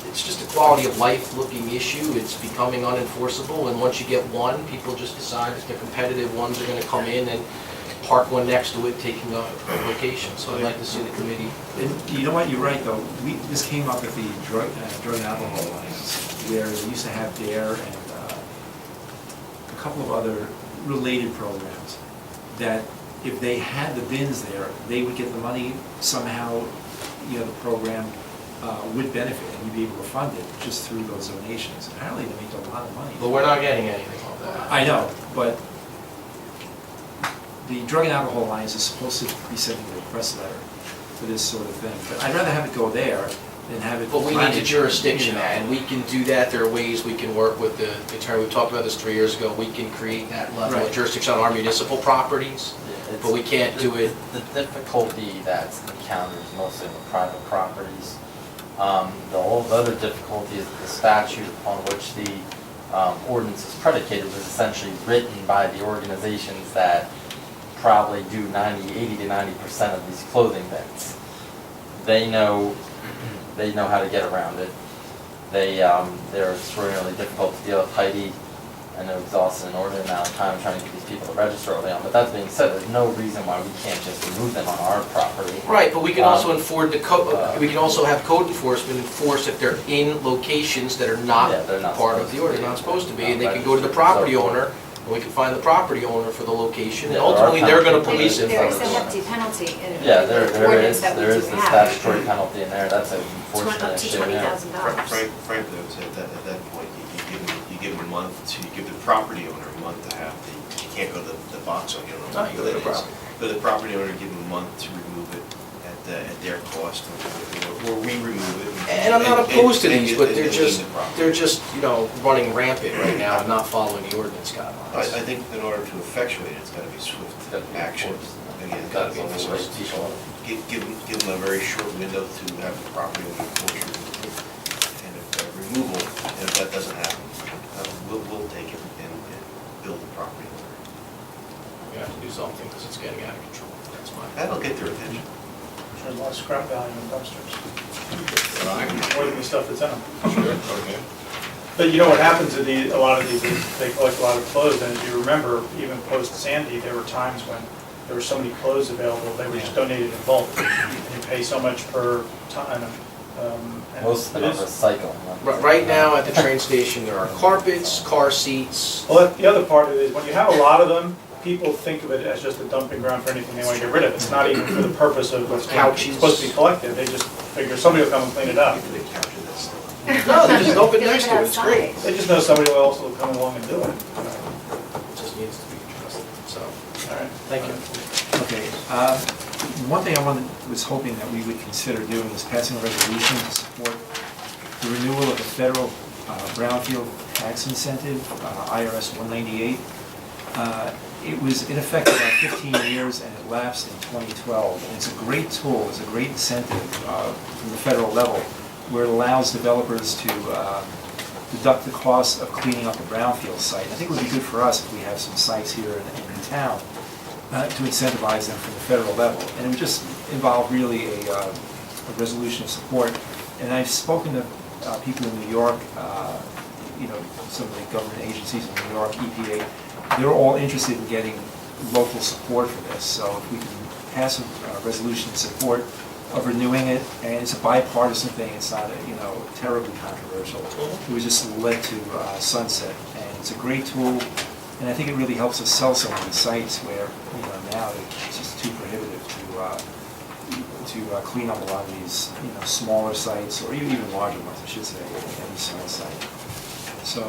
it's just a quality of life looking issue. It's becoming unenforceable, and once you get one, people just decide that the competitive ones are going to come in and park one next to it, taking up a location. So I'd like to see the committee. And you know what, you're right, though, this came up at the drug and alcohol alliance, where they used to have DARE and a couple of other related programs, that if they had the bins there, they would get the money somehow, the program would benefit, and you'd be able to fund it just through those donations. Apparently, they make a lot of money. But we're not getting anything on that. I know, but the Drug and Alcohol Alliance is supposed to be sending a request letter for this sort of thing, but I'd rather have it go there than have it. But we need the jurisdiction, and we can do that. There are ways we can work with the attorney. We talked about this 3 years ago. We can create that level of Right. jurisdiction on our municipal properties, but we can't do it. The difficulty that's encountered is mostly in the private properties. The whole other difficulty is the statute upon which the ordinance is predicated was essentially written by the organizations that probably do 80 to 90% of these clothing bins. They know how to get around it. They're extraordinarily difficult to deal with. Heidi, I know, exhausted an inordinate amount of time trying to get these people to register early on, but that being said, there's no reason why we can't just remove them on our property. Right, but we can also enforce we can also have code enforcement enforce if they're in locations that are not Yeah, they're not part of supposed the to order, be. they're not supposed to be, Not and they can go to the registered, property so- owner, and we can find the property owner for the location, and Yeah, there are ultimately they're gonna penalties. police it. There is a hefty penalty in Yeah, there ordinance is that we the do have. statutory penalty in there, that's an It's enforcement up to issue. yeah. $20,000. Frankly, I would say at that point, you give them a month to, you give the property owner a month to have you can't go to the box on, you don't know. No, you go to the property. But the property owner, give them a month to remove it at their cost, or we remove it. And I'm not opposed to these, but and they're leave just, the property. running rampant right now and not following the ordinance guidelines. I think in order to effectuate it, it's gotta be swift action. Again, it's gotta be Enforced. give them a very short window to have the property owner enforce and if removal, and if that doesn't happen, we'll take it and build the property owner. We have to do something because it's getting out of control. That's my. That'll get their attention. There's a lot of scrap value in dumpsters. More than the stuff that's in them. Okay. But you know what happens at a lot of these, is they collect a lot of clothes, and as you remember, even post Sandy, there were times when there were so many clothes available, they were just donated in bulk. And you pay so much per ton. And Most of them it are is- recycling. Right now at the train station, there are carpets, car seats. Well, the other part of it is, when you have a lot of them, people think of it as just a dumping ground for anything they want to get rid of. It's not even for the purpose of what's Couches. supposed to be collected. They just figure somebody will come and clean it up. They capture that stuff. No, they just dump it They leave next to it, it's outside. great. They just know somebody else will come along and do it. It just needs to be addressed, so, All right. thank you. Okay, one thing was hoping that we would consider doing is passing a resolution to support the renewal of the federal brownfield tax incentive, IRS 198. It was in effect about 15 years and it lapsed in 2012. And it's a great tool, it's a great incentive from the federal level where it allows developers to deduct the cost of cleaning up a brownfield site. I think it would be good for us if we have some sites here in town to incentivize them from the federal level. And it would just involve really a resolution of support. And I've spoken to people in New York, some of the government agencies in New York, EPA. They're all interested in getting local support for this. So if we can pass a resolution in support of renewing it, and it's a bipartisan thing, it's not terribly controversial. It was just led to sunset, and it's a great tool. And I think it really helps us sell some of these sites where, now it's just too prohibitive to clean up a lot of these, smaller sites, or even larger ones, I should say, any small site. So,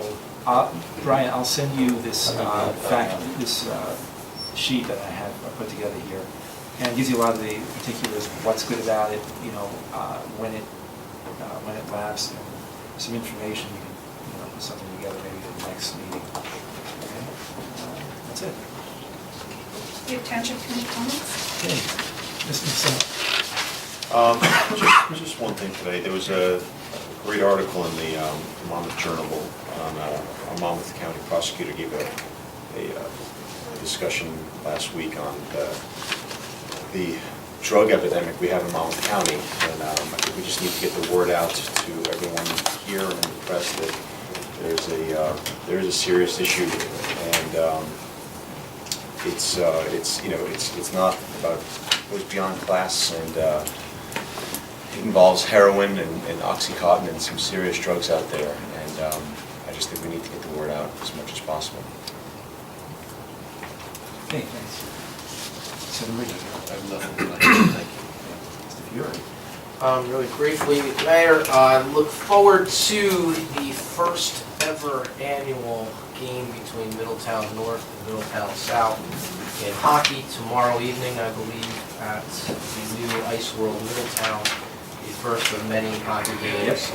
Brian, I'll send you this sheet that I put together here, and it gives you a lot of the particulars of what's good about it, when it lapsed, and some information. You can, put something together maybe for the next meeting. Okay, that's it. Do you have township committee comments? Okay, Mr. Sim. Just one thing today, there was a great article in the Monmouth Journal on a Monmouth County prosecutor gave a discussion last week on the drug epidemic we have in Monmouth County, and I think we just need to get the word out to everyone here and in the press that there is a serious issue, and it's not about, goes beyond class, and it involves heroin and Oxycontin and some serious drugs out there, and I just think we need to get the word out as much as possible. Okay, thanks. Senator Reed. I have nothing tonight. Thank you. Mr. Fiore. Really briefly, Mayor, I look forward to the first ever annual game between Middletown North and Middletown South in hockey tomorrow evening, I believe, at the new Ice World Middletown, the first of many hockey games.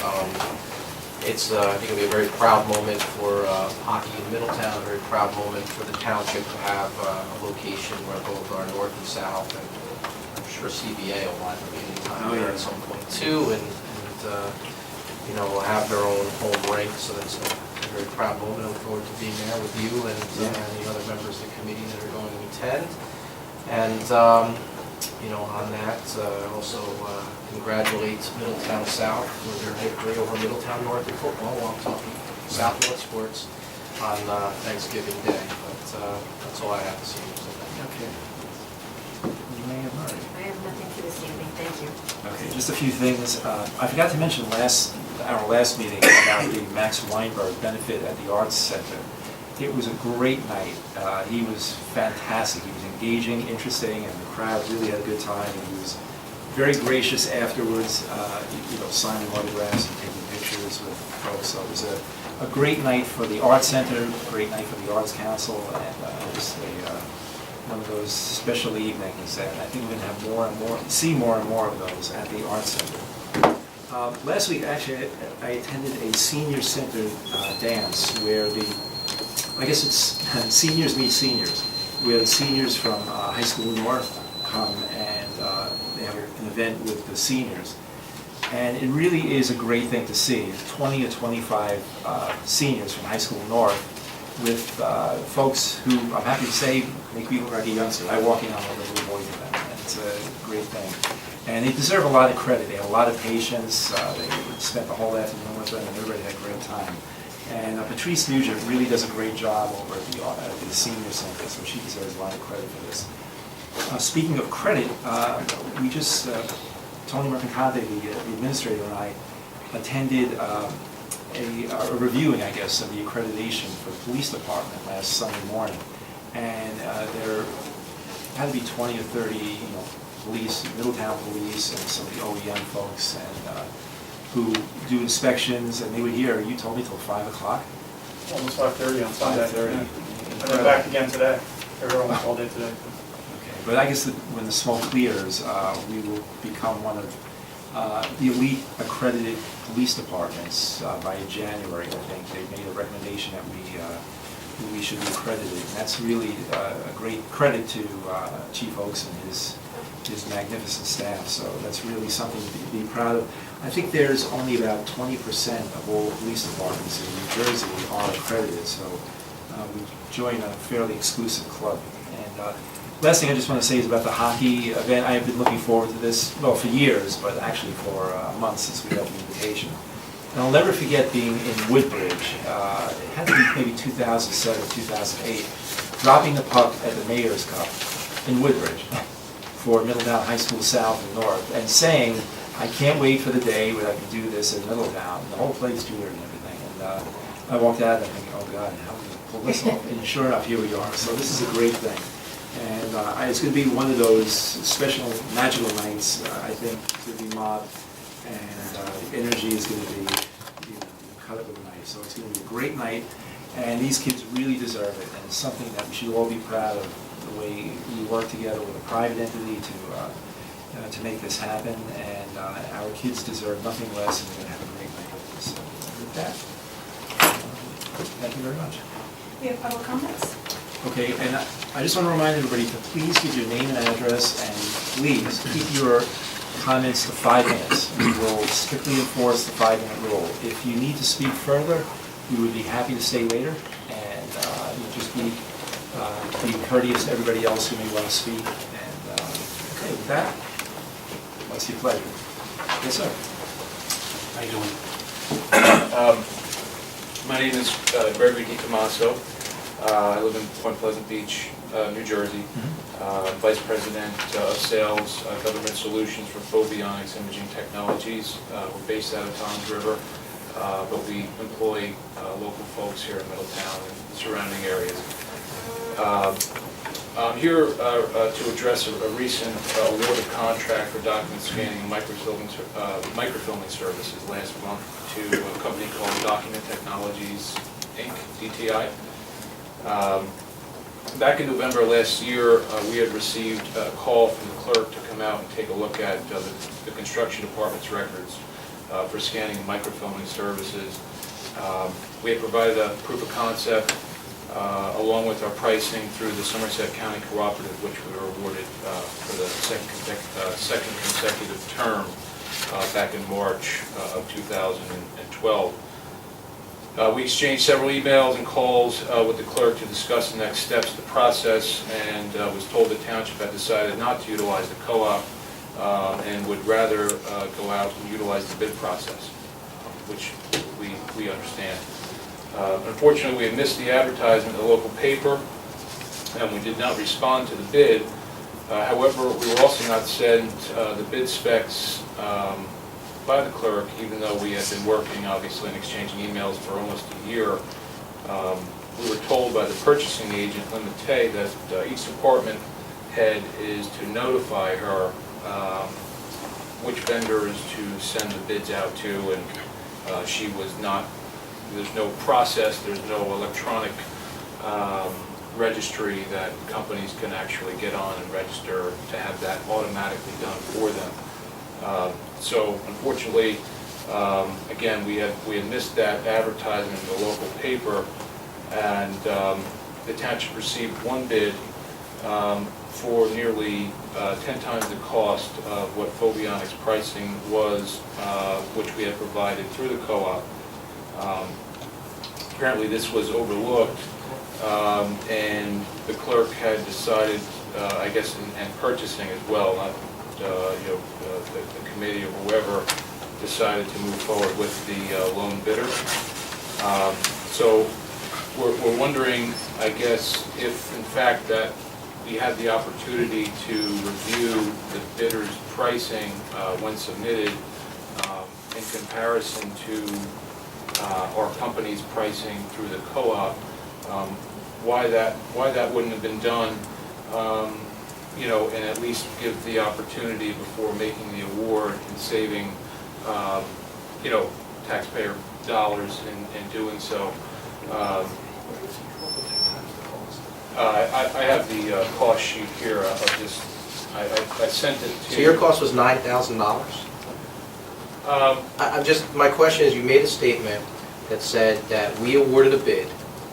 It's, I think it'll be a very proud moment for hockey in Middletown, a very proud moment for the township to have a location where both our north and south, and I'm sure CBA will want to be anytime there at some point too, and you know, will have their own home rink, so that's a very proud moment. I look forward to being there with you and the other members of the committee that are going to attend. And you know, on that, also congratulate Middletown South for their victory over Middletown North in football, while I'm talking South North sports, on Thanksgiving Day. But that's all I have to say. So thank you. Okay. Mayor Murray. I have nothing for this evening, thank you. Okay, just a few things. I forgot to mention our last meeting about the Max Weinberg benefit at the Arts Center. It was a great night. He was fantastic. He was engaging, interesting, and the crowd really had a good time. And he was very gracious afterwards, you know, signing autographs and taking pictures with folks. So it was a great night for the Arts Center, a great night for the Arts Council, and just one of those special evenings. And I think we're going to have see more and more of those at the Arts Center. Last week, actually, I attended a senior center dance where I guess it's seniors meet seniors, where the seniors from High School North come and they have an event with the seniors. And it really is a great thing to see. 20 or 25 seniors from High School North with folks who, I'm happy to say, make me look like a youngster. I walk in on a little boy to them, and it's a great thing. And they deserve a lot of credit. They have a lot of patience. They spent the whole afternoon with them, and everybody had a great time. And Patrice Nugent really does a great job over at the senior center, so she deserves a lot of credit for this. Speaking of credit, we just, Tony Mercantante, the administrator, and I attended a reviewing, I guess, of the accreditation for the police department last Sunday morning. And there had to be 20 or 30, you know, police, Middletown police, and some of the OEM folks, and who do inspections, and they were here, you told me, till 5 o'clock? Almost 5:30 on Sunday. 5:30. Yeah. And they're back again today. They were almost all day today. Okay, but I guess that when the smoke clears, we will become one of the elite accredited police departments by January, I think. They've made a recommendation that we should be accredited, and that's really a great credit to Chief Oakes and his magnificent staff, so that's really something to be proud of. I think there's only about 20% of all police departments in New Jersey are accredited, so we join a fairly exclusive club. And last thing I just want to say is about the hockey event. I have been looking forward to this, well, for years, but actually for months since we got the invitation. And I'll never forget being in Woodbridge, it had to be maybe 2007, 2008, dropping the puck at the Mayor's Cup in Woodbridge for Middletown High School South and North, and saying, I can't wait for the day when I can do this in Middletown. The whole place cheered and everything. And I walked out and thinking, oh God, how are we going to pull this off? And sure enough, here we are. So this is a great thing. And it's going to be one of those special, magical nights, I think, to be mobbed. And the energy is going to be, you know, cut up with a knife. So it's going to be a great night. And these kids really deserve it. And it's something that we should all be proud of, the way we work together with a private entity to make this happen, and our kids deserve nothing less, and we're going to have a great night with this. So with that, thank you very much. We have public comments. Okay, and I just want to remind everybody to please give your name and address, and please keep your comments to 5 minutes. We will strictly enforce the 5-minute rule. If you need to speak further, we would be happy to stay later, and just be courteous to everybody else who may want to speak. And okay, with that, what's your pleasure? Yes, sir. How you doing? My name is Gregory DiTomaso. I live in Point Pleasant Beach. New Jersey, Vice President of Sales, Government Solutions for Phobionics Imaging Technologies. We're based out of Toms River, but we employ local folks here in Middletown and surrounding areas. I'm here to address a recent awarded contract for document scanning and microfilming services last month to a company called Document Technologies, Inc., DTI. Back in November last year, we had received a call from the clerk to come out and take a look at the construction department's records for scanning and microfilming services. We had provided a proof of concept along with our pricing through the Somerset County Cooperative, which we were awarded for the second consecutive term back in March of 2012. We exchanged several emails and calls with the clerk to discuss the next steps of the process, and was told the township had decided not to utilize the co-op and would rather go out and utilize the bid process, which we understand. Unfortunately, we had missed the advertisement in the local paper, and we did not respond to the bid. However, we were also not sent the bid specs by the clerk, even though we had been working, obviously, and exchanging emails for almost a year. We were told by the purchasing agent, Lynn Matei, that each department head is to notify her which vendors to send the bids out to, and she was not. There's no process, there's no electronic registry that companies can actually get on and register to have that automatically done for them. So unfortunately, again, we had missed that advertisement in the local paper, and the township received one bid for nearly 10 times the cost of what Phobionics pricing was, which we had provided through the co-op. Apparently this was overlooked, and the clerk had decided, I guess, and purchasing as well, not the committee or whoever, decided to move forward with the lone bidder. So we're wondering, I guess, if in fact that we had the opportunity to review the bidder's pricing when submitted in comparison to our company's pricing through the co-op, why that wouldn't have been done, and at least give the opportunity before making the award and saving, taxpayer dollars in doing so. I have the cost sheet here. I sent it to. So your cost was $9,000? My question is, you made a statement that said that we awarded a bid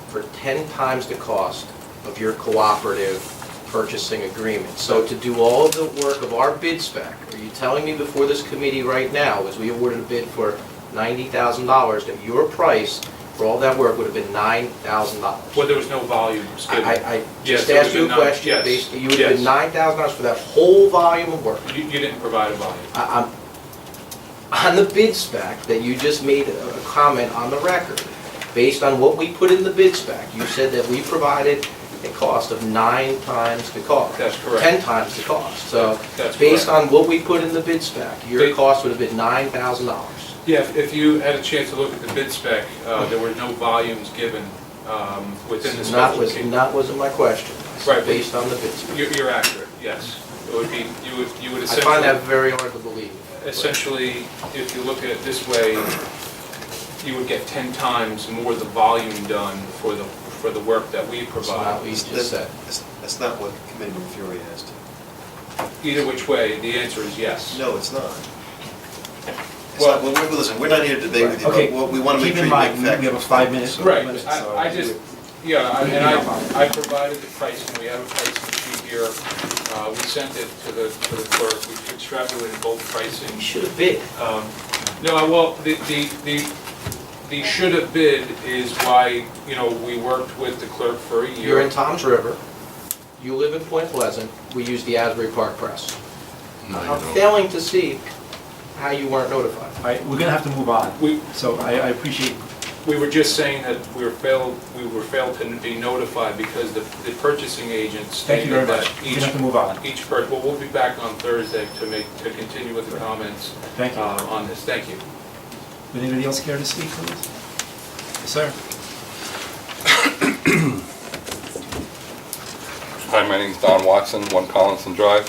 for 10 times the cost of your cooperative purchasing agreement. So to do all of the work of our bid spec, are you telling me before this committee right now, as we awarded a bid for $90,000, that your price for all that work would have been $9,000? Well, there was no volume given. I just asked you a question. Yes. You would have been $9,000 for that whole volume of work. You didn't provide a volume. On the bid spec that you just made a comment on the record, based on what we put in the bid spec, you said that we provided a cost of 9 times the cost. That's correct. 10 times the cost. So That's based correct. on what we put in the bid spec, your cost would have been $9,000. Yeah, if you had a chance to look at the bid spec, there were no volumes given within the specification. That wasn't my question. Right. Based on the bid spec. You're accurate, yes. It would be, you would I essentially. find that very hard to believe. Essentially, if you look at it this way, you would get 10 times more the volume done for the work that we That's provide. not what you just said. That's not what Committeeman Fury asked. Either which way, the answer is yes. No, it's not. Well, Listen, we're not here to debate with you, Okay, but we want to make keep sure in you mind, make we have a factual 5 minutes. statements. Right, I just, I provided the pricing, we have a pricing sheet here. We sent it to the clerk, we extrapolated both pricing. You should have bid. No, well, the should have bid is why, we worked with the clerk for a year. You're in Toms River. You live in Point Pleasant. We use the Asbury Park Press. No, you I'm don't. failing to see how you weren't notified. All right, we're gonna have to move on. So I appreciate We were just saying that we were failed to be notified because the purchasing agent Thank you very stated that much. You have to move on. well, we'll be back on Thursday to continue with the comments Thank you. on this. Thank you. Would anybody else care to speak, please? Yes, sir. Hi, my name's Don Watson, 1 Collinson Drive.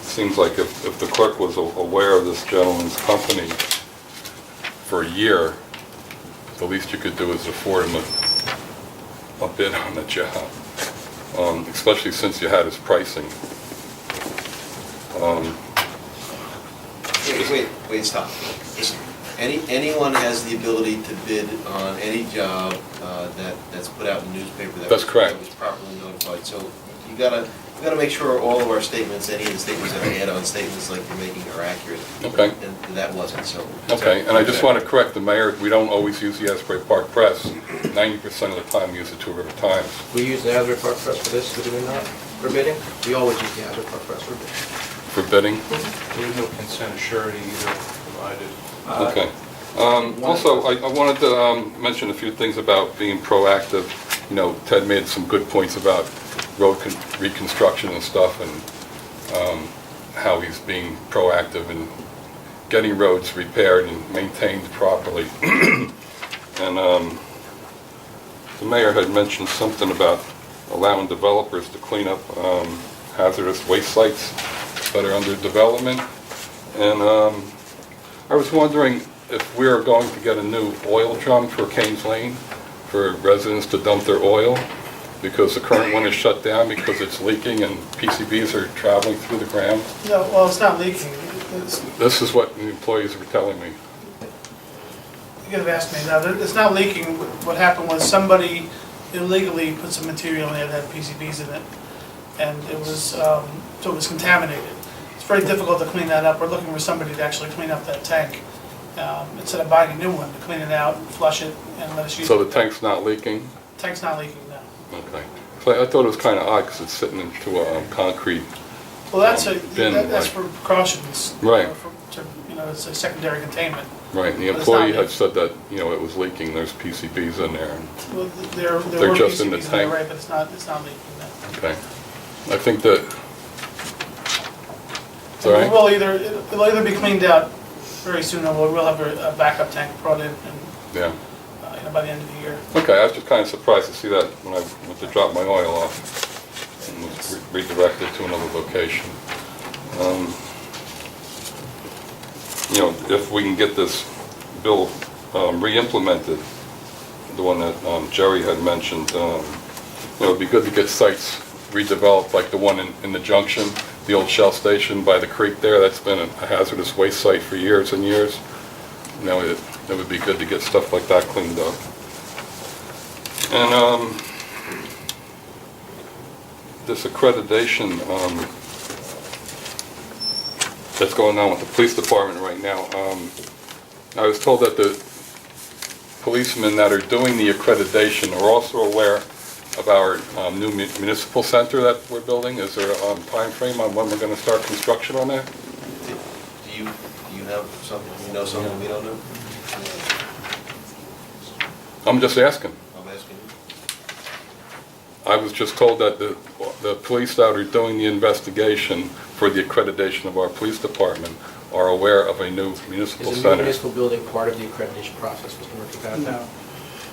Seems like if the clerk was aware of this gentleman's company for a year, the least you could do is afford him a bid on the job, especially since you had his pricing. Wait, stop. Listen, anyone has the ability to bid on any job that's put out in the newspaper that That's correct. that was properly notified. So you gotta make sure all of our statements, any of the statements that are add-on statements like you're making are accurate. Okay. And that wasn't, so. Okay, and I just want to correct the mayor, we don't always use the Asbury Park Press. 90% of the time we use the Two River Times. We use the Asbury Park Press for this, do we not, for bidding? We always use the Asbury Park Press for bidding. For bidding? There was no consent of surety either provided. Okay. Also, I wanted to mention a few things about being proactive. You know, Ted made some good points about road reconstruction and stuff, and how he's being proactive in getting roads repaired and maintained properly. And the mayor had mentioned something about allowing developers to clean up hazardous waste sites that are under development. And I was wondering if we're going to get a new oil drum for Canes Lane for residents to dump their oil, because the current one is shut down because it's leaking and PCBs are traveling through the ground. No, well, it's not leaking. This is what the employees were telling me. You could have asked me. No, it's not leaking. What happened was somebody illegally put some material in there that had PCBs in it, and it was, so it was contaminated. It's very difficult to clean that up. We're looking for somebody to actually clean up that tank, instead of buying a new one, to clean it out, flush it, and let us use it. So the tank's not leaking? Tank's not leaking, no. Okay. So I thought it was kind of odd because it's sitting into a concrete Well, that's bin. that's for precautions. Right. It's a secondary containment. Right, and the But it's not employee had leaking. said that, it was leaking, there's PCBs in there. Well, They're there were just in the PCBs in there, tank. right, but it's not leaking, no. Okay. I think that, it's all right? It'll either be cleaned out very soon, or we'll have a backup tank brought in, and, Yeah. by the end of the year. Okay, I was just kind of surprised to see that when I went to drop my oil off and was redirected to another location. If we can get this bill re-implemented, the one that Jerry had mentioned, it'd be good to get sites redeveloped, like the one in the junction, the old Shell station by the creek there. That's been a hazardous waste site for years and years. It would be good to get stuff like that cleaned up. And this accreditation that's going on with the police department right now, I was told that the policemen that are doing the accreditation are also aware of our new municipal center that we're building. Is there a time frame on when we're going to start construction on that? Do you have something, something we don't know? I'm just asking. I'm asking you. I was just told that the police that are doing the investigation for the accreditation of our police department are aware of a new municipal Is the new center. municipal building part of the accreditation process, Mr. Murphy? No.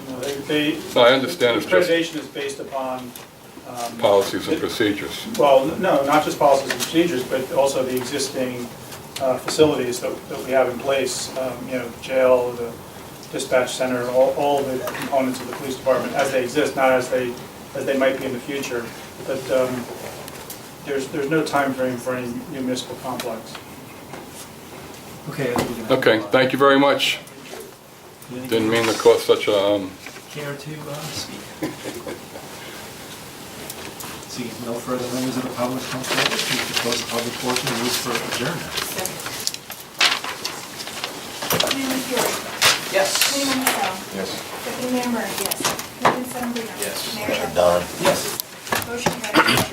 No, I understand it's just Accreditation is based upon. policies and procedures. Well, no, not just policies and procedures, but also the existing facilities that we have in place, the jail, the dispatch center, all the components of the police department as they exist, not as they might be in the future. But there's no time frame for any new municipal complex. Okay, I think we're gonna have to Okay, move on. thank you very much. Didn't mean to cause such a, Care to speak? Seeing no further members of the public come forward, please to close the public portion and move for adjournment. Committeeman Fury. Yes. Committeeman Michelle. Yes. Deputy Mayor Murray. Yes. Committeeman Sedambrino. Yes. Mayor Chuck. Yes. Motion carries. Adjourned.